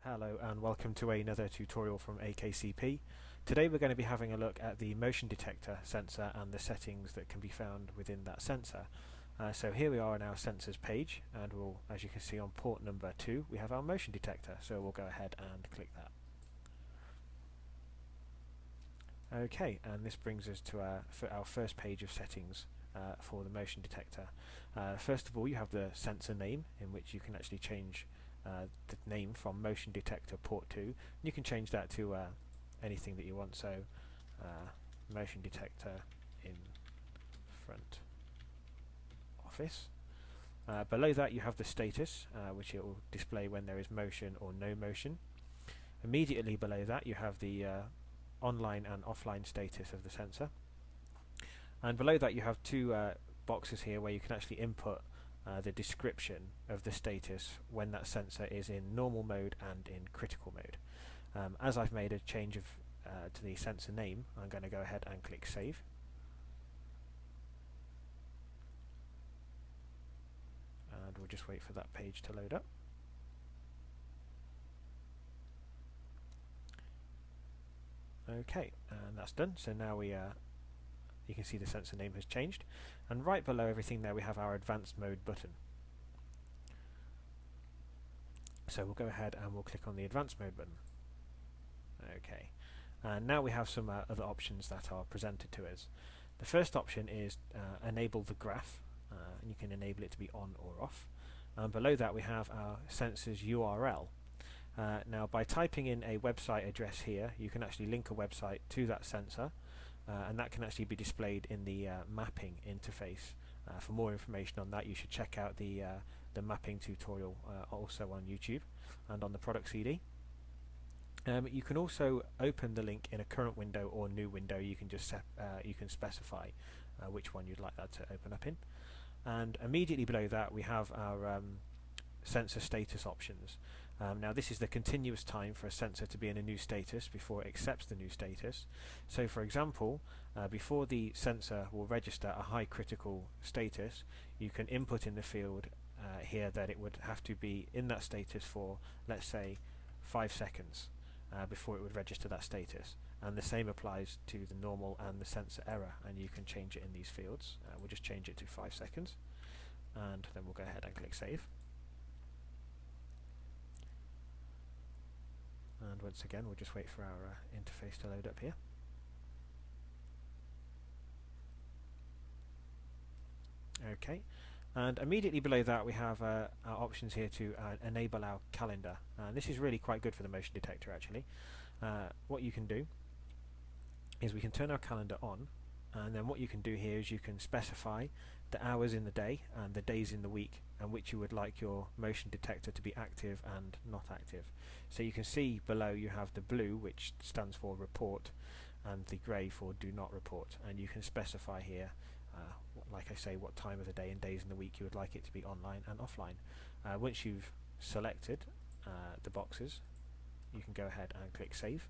Hello and welcome to another tutorial from AKCP. Today we're going to be having a look at the motion detector sensor and the settings that can be found within that sensor. So here we are on our sensors page, and as you can see on port number 2 we have our motion detector, so we'll go ahead and click that. Okay, and this brings us to our first page of settings for the motion detector. First of all, you have the sensor name, in which you can actually change the name from motion detector port 2. You can change that to anything that you want, so motion detector in front office. Below that you have the status, which it will display when there is motion or no motion. Immediately below that you have the online and offline status of the sensor, and below that you have two boxes here where you can actually input the description of the status when that sensor is in normal mode and in critical mode. As I've made a change to the sensor name, I'm going to go ahead and click Save. And we'll just wait for that page to load up. Okay, and that's done. So now you can see the sensor name has changed, and right below everything there we have our advanced mode button. So we'll go ahead and we'll click on the advanced mode button. Okay, and now we have some other options that are presented to us. The first option is enable the graph, and you can enable it to be on or off. And below that we have our sensor's URL. Now by typing in a website address here, you can actually link a website to that sensor, and that can actually be displayed in the mapping interface. For more information on that, you should check out the mapping tutorial also on YouTube and on the product CD. You can also open the link in a current window or new window. You can just you can specify which one you'd like that to open up in. And immediately below that we have our sensor status options. Now this is the continuous time for a sensor to be in a new status before it accepts the new status. So for example, before the sensor will register a high critical status, you can input in the field here that it would have to be in that status for, let's say, 5 seconds before it would register that status. And the same applies to the normal and the sensor error, and you can change it in these fields. We'll just change it to 5 seconds, and then we'll go ahead and click Save. And once again we'll just wait for our interface to load up here. Okay, and immediately below that we have our options here to enable our calendar. This is really quite good for the motion detector actually. What you can do is we can turn our calendar on, and then what you can do here is you can specify the hours in the day and the days in the week and which you would like your motion detector to be active and not active. So you can see below you have the blue, which stands for report, and the grey for do not report, and you can specify here like I say, what time of the day and days in the week you would like it to be online and offline. Once you've selected the boxes, you can go ahead and click Save.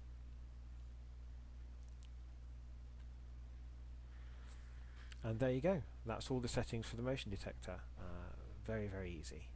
And there you go. That's all the settings for the motion detector. Very, very easy.